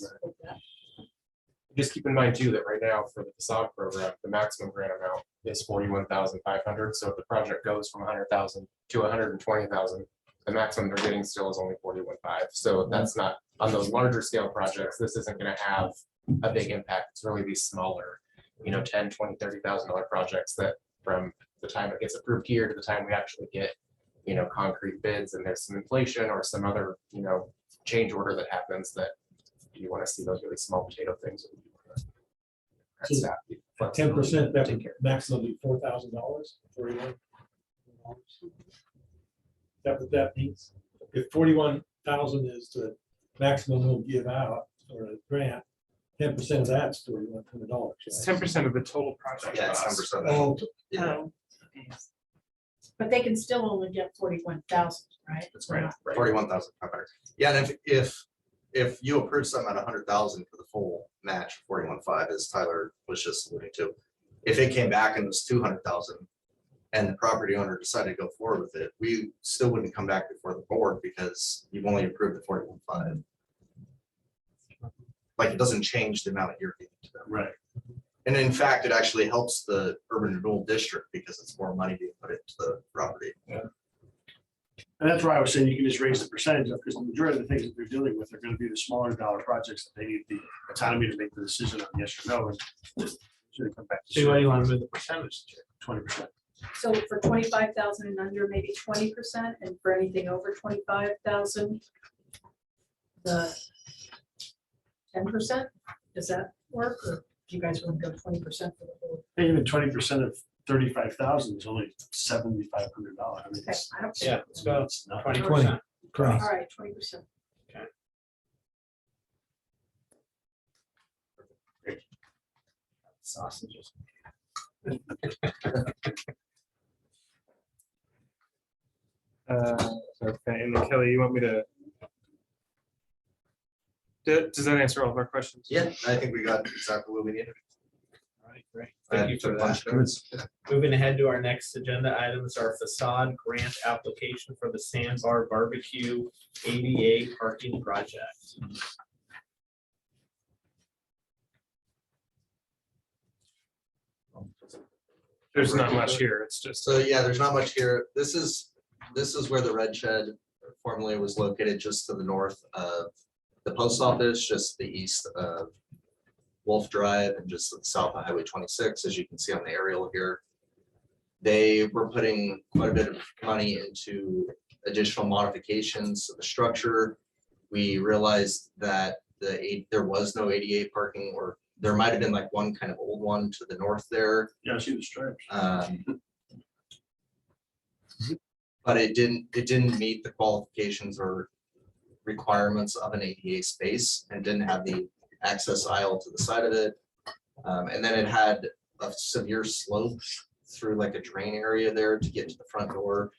Just keep in mind too, that right now for the facade program, the maximum grant amount is 41,500. So if the project goes from 100,000 to 120,000, the maximum they're getting still is only 41,500. So that's not, on those larger scale projects, this isn't gonna have a big impact. It's really these smaller, 10, 20, $30,000 projects that from the time it gets approved here to the time we actually get, concrete bids and there's some inflation or some other, change order that happens that you want to see those really small potato things. So 10%, that would maximum be $4,000, $41. That what that means? If 41,000 is the maximum we'll give out for a grant, 10% of that's $4,100. It's 10% of the total project. Yeah, it's cost. 10%. Oh, Yeah, But they can still only get 41,000, right? that's right. 41,500. Yeah, and if you approve something at 100,000 for the full match, 41.5, as Tyler was just alluding to, if it came back and it was 200,000 and the property owner decided to go forward with it, we still wouldn't come back before the board because you've only approved the 41.5. Like, it doesn't change the amount you're giving to them. Right. And in fact, it actually helps the urban renewal district because it's more money being put into the property. And that's why I was saying you can just raise the percentage up, because the majority of the things that they're dealing with are gonna be the smaller dollar projects that they need the autonomy to make the decision on yes or no. And should come back So what do to you want to move the percentage to? 20%. So for 25,000 and under, maybe 20%, and for anything over 25,000, the 10%, does that work, or do you guys want to go 20% for the whole? Even 20% of 35,000 is only $7,500. I mean, Okay, it's- I don't. Yeah, let's go. it's not- 20%. correct. All right, 20%. Sausages. Okay, and then Kelly, you want me to? Does that answer all of our questions? Yeah, I think we got exactly what we needed. All right, great. I Thank you took for a bunch that. of notes. Moving ahead to our next agenda items, our facade grant application for the Sandbar Barbecue ADA parking project. There's not much here. It's just. So yeah, there's not much here. This is where the red shed formerly was located, just to the north of the post office, just the east of Wolf Drive and just to the south of Highway 26, as you can see on the aerial here. They were putting quite a bit of money into additional modifications of the structure. We realized that there was no ADA parking, or there might have been like one kind of old one to the north there. Yeah, I see the stripes. But it didn't meet the qualifications or requirements of an ADA space and didn't have the access aisle to the side of it. And then it had a severe slope through like a drain area there to get to the front door.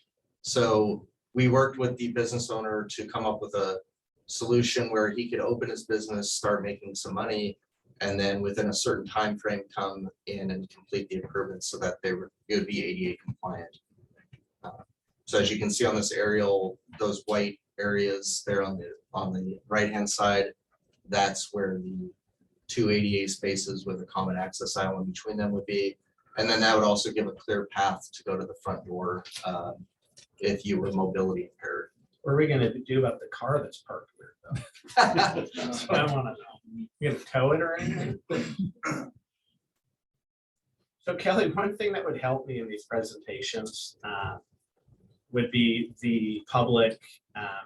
So we worked with the business owner to come up with a solution where he could open his business, start making some money, and then within a certain time frame come in and complete the improvements so that it would be ADA compliant. So as you can see on this aerial, those white areas there on the right-hand side, that's where the two ADA spaces with a common access aisle in between them would be. And then that would also give a clear path to go to the front door if you were mobility impaired. What are we gonna do about the car that's parked there though? That's what I wanna know. You gonna tow it or anything? So Kelly, one thing that would help me in these presentations would be the public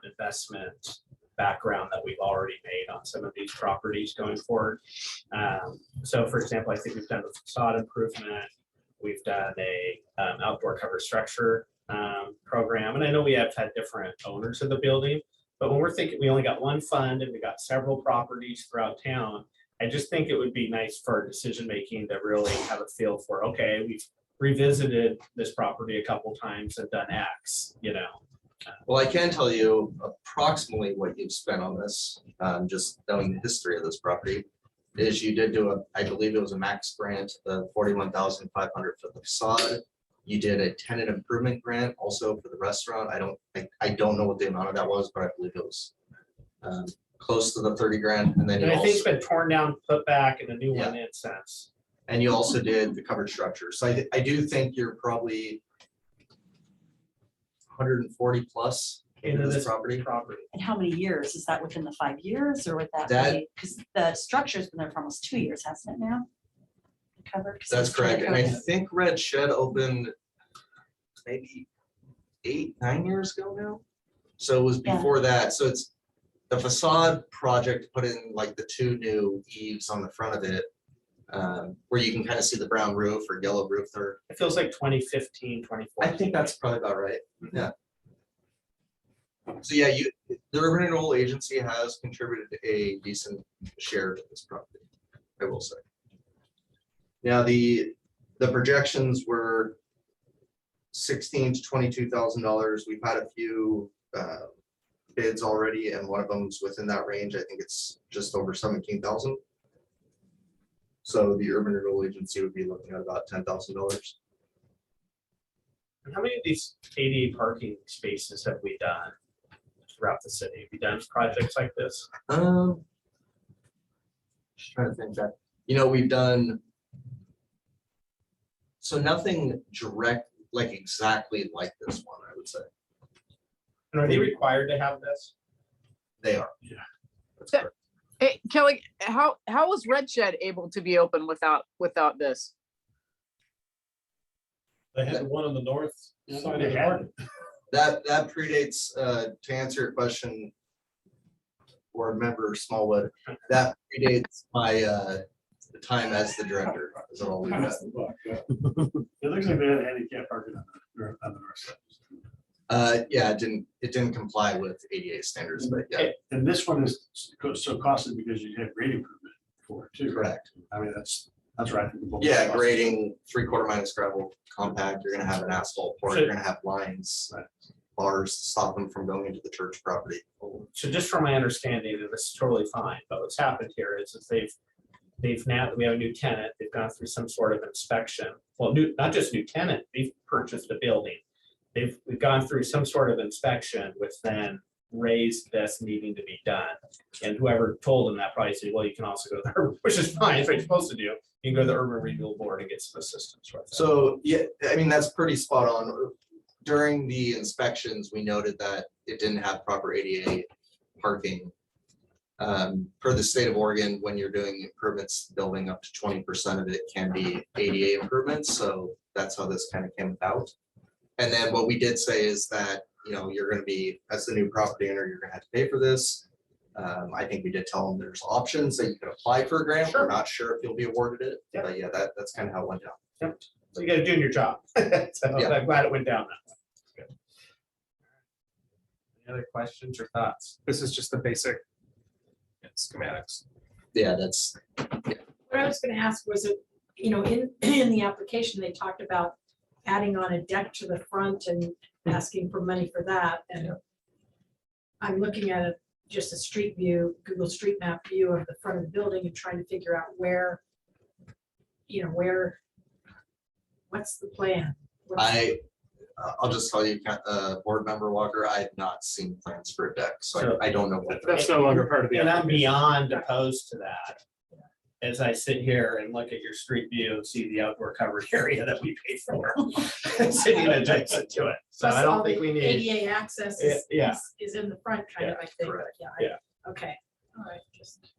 investment background that we've already made on some of these properties going forward. So for example, I think we've done the facade improvement. We've done a outdoor cover structure program. And I know we have had different owners of the building, but when we're thinking, we only got one fund and we got several properties throughout town. I just think it would be nice for our decision-making to really have a feel for, okay, we've revisited this property a couple times and done X, Well, I can tell you approximately what you've spent on this, just knowing the history of this property. is you did do I believe it was a max grant of 41,500 for the facade. You did a tenant improvement grant also for the restaurant. I don't know what the amount of that was, but I believe it was close to the 30 grand. And then And you I think it's also, been torn down, put back, and a new one in since. and you also did the covered structure. So I do think you're probably 140 plus into this property. And how many years? Is that within the 5 years or would that That- be, because the structure's been there for almost 2 years, hasn't it now? Covered. 'Cause it That's was totally correct. And I covered. think Red Shed opened maybe 8, 9 years ago now. So it was Yeah. before that. So it's the facade project, put in like the 2 new eaves on the front of it, where you can kind of see the brown roof or yellow roof there. It feels like 2015, 2014. I think that's probably about right. Yeah. So yeah, the Urban Renewal Agency has contributed a decent share to this property, I will say. Now, the projections were $16,000 to $22,000. We've had a few bids already, and one of them's within that range. I think it's just over 17,000. So the Urban Renewal Agency would be looking at about $10,000. And how many of these ADA parking spaces have we done throughout the city? Have we done projects like this? Just trying to think that, we've done. So nothing direct, like exactly like this one, I would say. And are they required to have this? They are. Yeah. That's correct. Hey, Kelly, how was Red Shed able to be open without this? They had the one on the north side of They the had park. That predates, to answer your question, Board Member Smallwood, that predates my time as the director. Is all we've got. It looks like they had handicap parking on the north side. Yeah, it didn't comply with ADA standards, but yeah, And this one is so costly because you had grade improvement for it too. correct. I mean, that's right. Yeah, grading 3/4 minus gravel compact, you're gonna have an asphalt pour, you're gonna have lines, bars to stop them from going into the church property. So just from my understanding, that this is totally fine, but what's happened here is they've now, we have a new tenant, they've gone through some sort of inspection. Well, not just new tenant, they've purchased a building. We've gone through some sort of inspection, which then raised this needing to be done. And whoever told them that probably said, well, you can also go to the urban, which is fine, it's what you're supposed to do. You can go to the urban renewal board and get some assistance with that. So, yeah, I mean, that's pretty spot on. During the inspections, we noted that it didn't have proper ADA parking. Per the state of Oregon, when you're doing improvements, building up to 20% of it can be ADA improvements, so that's how this kind of came about. And then what we did say is that, you're gonna be, as the new property owner, you're gonna have to pay for this. I think we did tell them there's options that you can apply for a grant. We're not sure if you'll be awarded it, but yeah, that's kind of how it went down. So you gotta do your job. So Yeah. I'm glad it went down that way. Good. Any other questions or thoughts? This is just the basic schematics. Yeah, that's, What I was gonna ask was, in the application, they talked about adding on a deck to the front and asking for money for that, and I'm looking at just a street view, Google Street Map view of the front of the building and trying to figure out where, what's the plan? I'll just tell you, Board Member Walker, I have not seen plans for a deck, so I don't know what. That's no longer part of the. And I'm application. beyond opposed to that. As I sit here and look at your street view and see the outdoor covered area that we paid for, sitting adjacent to it. So Plus I all don't think the we need, ADA access is, Yeah. is in the front kind of, I think, correct. yeah. Yeah. Okay, all right, just.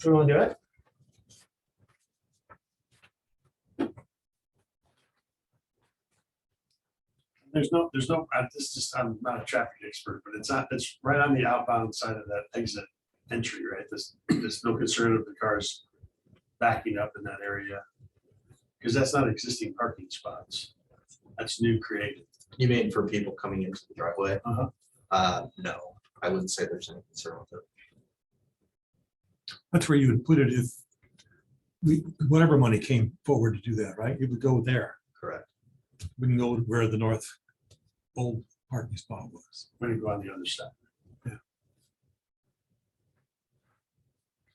we want to do it? There's no, I'm not a traffic expert, but it's right on the outbound side of that exit entry, right? There's no concern of the cars backing up in that area. Because that's not existing parking spots. That's new created. You mean for people coming into the driveway? Uh-huh. No, I wouldn't say there's any concern with it. That's where you would put it if whatever money came forward to do that, right? It would go there. Correct. We can go where the north old parking spot was. When you go on the other side.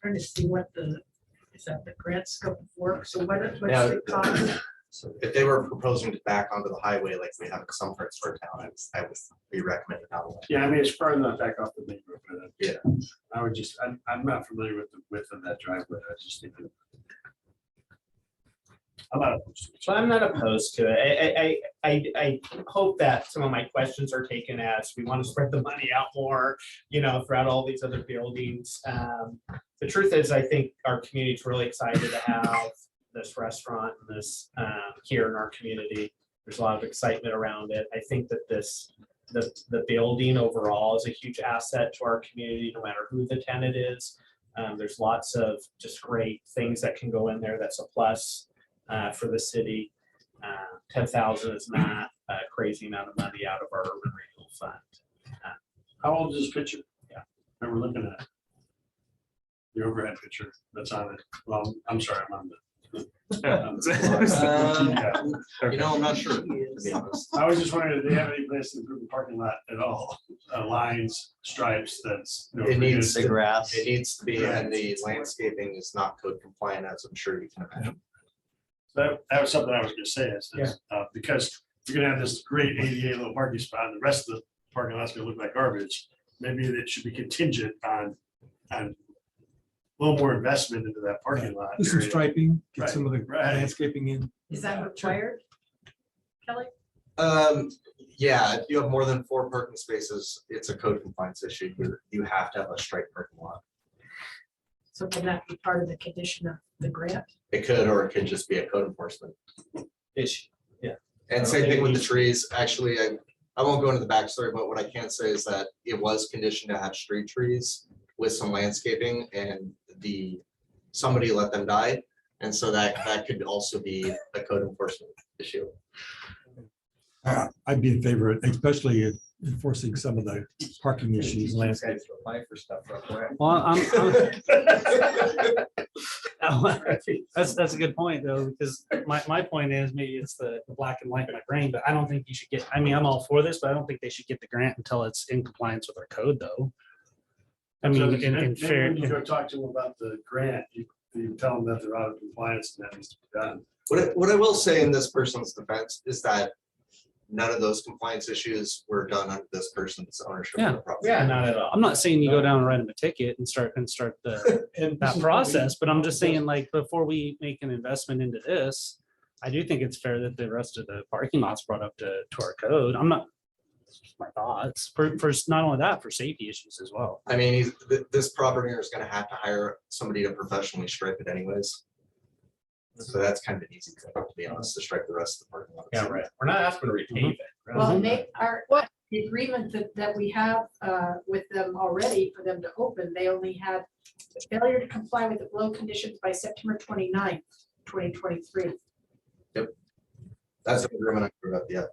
Trying to see what is that the grant scope of work? So what's Yeah. the cost? So if they were proposing to back onto the highway like we have in some parts of our town, I would be recommending that one. Yeah, I mean, it's far enough back off the main road, but Yeah. I would just, I'm not familiar with the width of that driveway. I just think. I'm not opposed to it. So I'm not opposed to it. I hope that some of my questions are taken as we want to spread the money out more, throughout all these other buildings. The truth is, I think our community is really excited to have this restaurant and this here in our community. There's a lot of excitement around it. I think that the building overall is a huge asset to our community, no matter who the tenant is. There's lots of just great things that can go in there. That's a plus for the city. 10,000 is not a crazy amount of money out of our urban renewal fund. How old is this picture? Yeah. That we're looking at? The overhead picture that's on it. Well, I'm sorry, I'm on the. I'm not sure, to be honest. I was just wondering, do they have any place to improve the parking lot at all? Lines, stripes, that's. It needs The to, grass. it needs to be, and the landscaping is not code compliant, as I'm sure you can imagine. That was something I was gonna say, because you're gonna have this great ADA little parking spot, and the rest of the parking lot's gonna look like garbage. Maybe it should be contingent on a little more investment into that parking lot. Do some area. striping, get Right, some of the right. landscaping in. Is that required? Kelly? Yeah, if you have more than 4 parking spaces, it's a code compliance issue. You have to have a striped parking lot. So can that be part of the condition of the grant? It could, or it could just be a code enforcement. Issue. And same thing with the trees. Actually, I won't go into the backstory, but what I can say is that it was conditioned to have street trees with some landscaping, and somebody let them die. And so that could also be a code enforcement issue. I'd be in favor of, especially enforcing some of the parking issues, landscape. Apply for stuff real quick. Well, that's a good point though, because my point is maybe it's the black and white in my brain, but I don't think you should get, I'm all for this, but I don't think they should get the grant until it's in compliance with our code though. I So mean, in maybe fair, when you go talk to them about the grant, you tell them that they're out of compliance and that needs to be done. What I will say in this person's defense is that none of those compliance issues were done under this person's ownership of the property. Yeah, not at all. I'm not saying you go down and write them a ticket and start the And that process, but I'm just saying, like, before we make an investment into this, I do think it's fair that the rest of the parking lot's brought up to our code. I'm not, it's just my thoughts, for not only that, for safety issues as well. I mean, this property owner is gonna have to hire somebody to professionally stripe it anyways. So that's kind of an easy thing, to be honest, to stripe the rest of the parking lot. Yeah, right. We're not asking to repave it. Well, they are, the agreement that we have with them already for them to open, they only had failure to comply with the below conditions by September 29th, 2023. That's the agreement I grew up, yeah.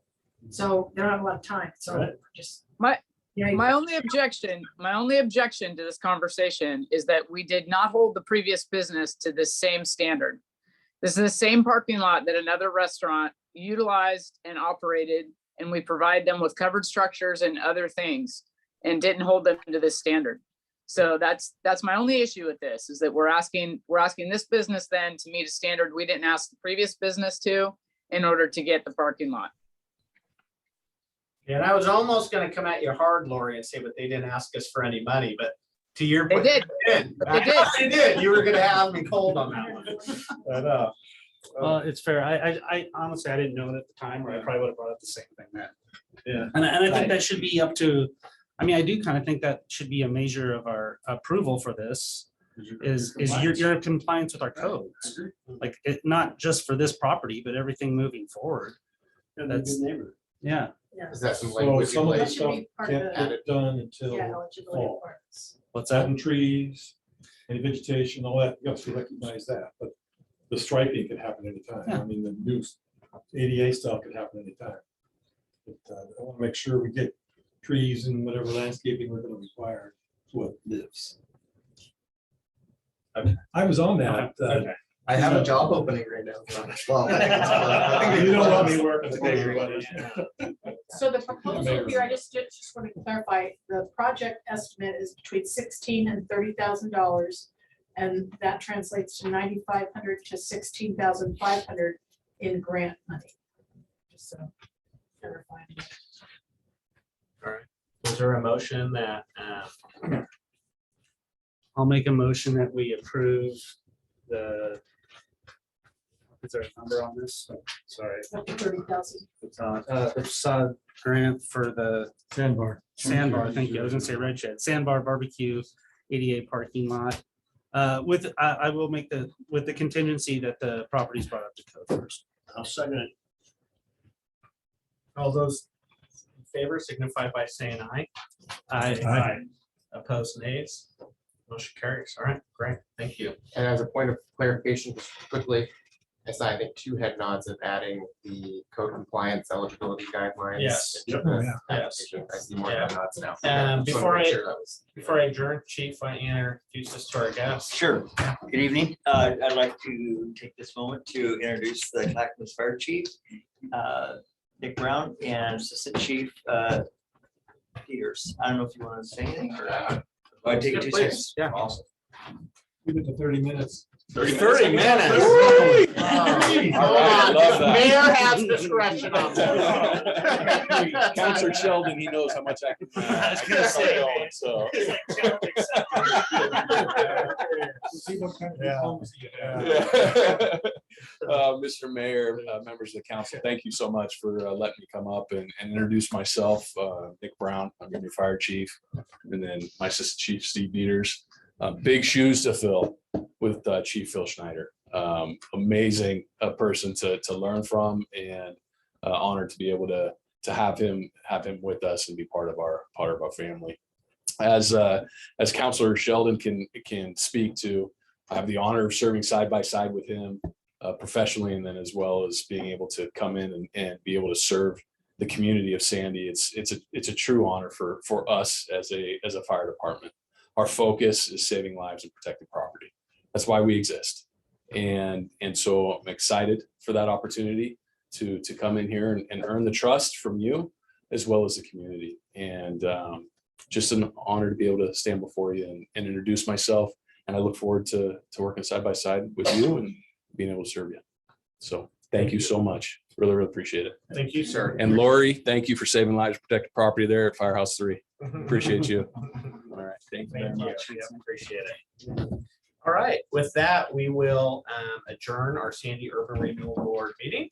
So they don't have a lot of time, so Right. just. My- Yeah, My only objection to this conversation is that we did not hold the previous business to this same standard. This is the same parking lot that another restaurant utilized and operated, and we provide them with covered structures and other things and didn't hold them to this standard. So that's my only issue with this, is that we're asking this business then to meet a standard we didn't ask the previous business to in order to get the parking lot. Yeah, and I was almost gonna come at you hard, Lori, and say, but they didn't ask us for any money, but to your They point. did. They They did. They did. You were gonna have me cold on that one. But, Well, it's fair. I honestly, I didn't know it at the time, or I probably would have brought up the same thing then. Yeah. And I Right. think that should be up to, I mean, I do kind of think that should be a measure of our approval for this, is you're in compliance with our codes. Like, not just for this property, but everything moving forward. That's- Yeah. Yeah. Is that some So language in some of That the place? should stuff be part can't of get the, it done until yeah, eligibility fall. requirements. What's that? Cutting trees, any vegetation, all that, you have to recognize that, but the striping can happen anytime. I Yeah. mean, the new ADA stuff can happen anytime. But I want to make sure we get trees and whatever landscaping we're gonna require to what lives. Okay. I was on that. Okay. I have a job opening right now. Well, I think You don't want me it's- working with everybody. So the proposal here, I just want to clarify, the project estimate is between $16,000 and $30,000. And that translates to 9,500 to 16,500 in grant money. Just so clarifying. Is there a motion that, I'll make a motion that we approve is there a number on this? Sorry. Up to 30,000. It's on, the facade grant for the Sandbar. sandbar, thank you. I was gonna say red shed, sandbar barbecue, 88 parking lot. I will make with the contingency that the property's brought up to code first. I'll second it. all those in favor signify by saying aye. Aye. Opposed, nays. Motion carries. All right, great. Thank you. And as a point of clarification, just quickly, I saw, I think, 2 head nods of adding the code compliance eligibility guidelines. Yes. into Oh, the yeah. application. I see more head nods now. Um, Just wanted to before make I- sure that was- Before I adjourn, Chief, why don't you introduce us to our guests? Sure. Good evening. I'd like to take this moment to introduce the Clackamas Fire Chief, Nick Brown, and Assistant Chief Peters. I don't know if you want to say anything or. I take it 2 seconds. Yeah. Awesome. We did the 30 minutes. 30 minutes. Mayor has discretion on that. Counselor Sheldon, he knows how much I can. I was gonna say, going, so. See what kind of Yeah. diplomacy you have. Mr. Mayor, members of the council, thank you so much for letting me come up and introduce myself. Nick Brown, I'm your new fire chief, and then my assistant chief, Steve Peters. Big shoes to fill with Chief Phil Schneider. Amazing person to learn from, and honored to be able to have him with us and be part of our family. As Counselor Sheldon can speak to, I have the honor of serving side by side with him professionally, and then as well as being able to come in and be able to serve the community of Sandy. It's a true honor for us as a fire department. Our focus is saving lives and protecting property. That's why we exist. And so I'm excited for that opportunity to come in here and earn the trust from you as well as the community. And just an honor to be able to stand before you and introduce myself. And I look forward to working side by side with you and being able to serve you. So thank you so much. Really, really appreciate it. Thank you, sir. And Lori, thank you for saving lives, protecting property there at Firehouse 3. Appreciate you. All right. Thank you very Thank you. much. Yeah, appreciate it. All right, with that, we will adjourn our Sandy Urban Renewal Board meeting.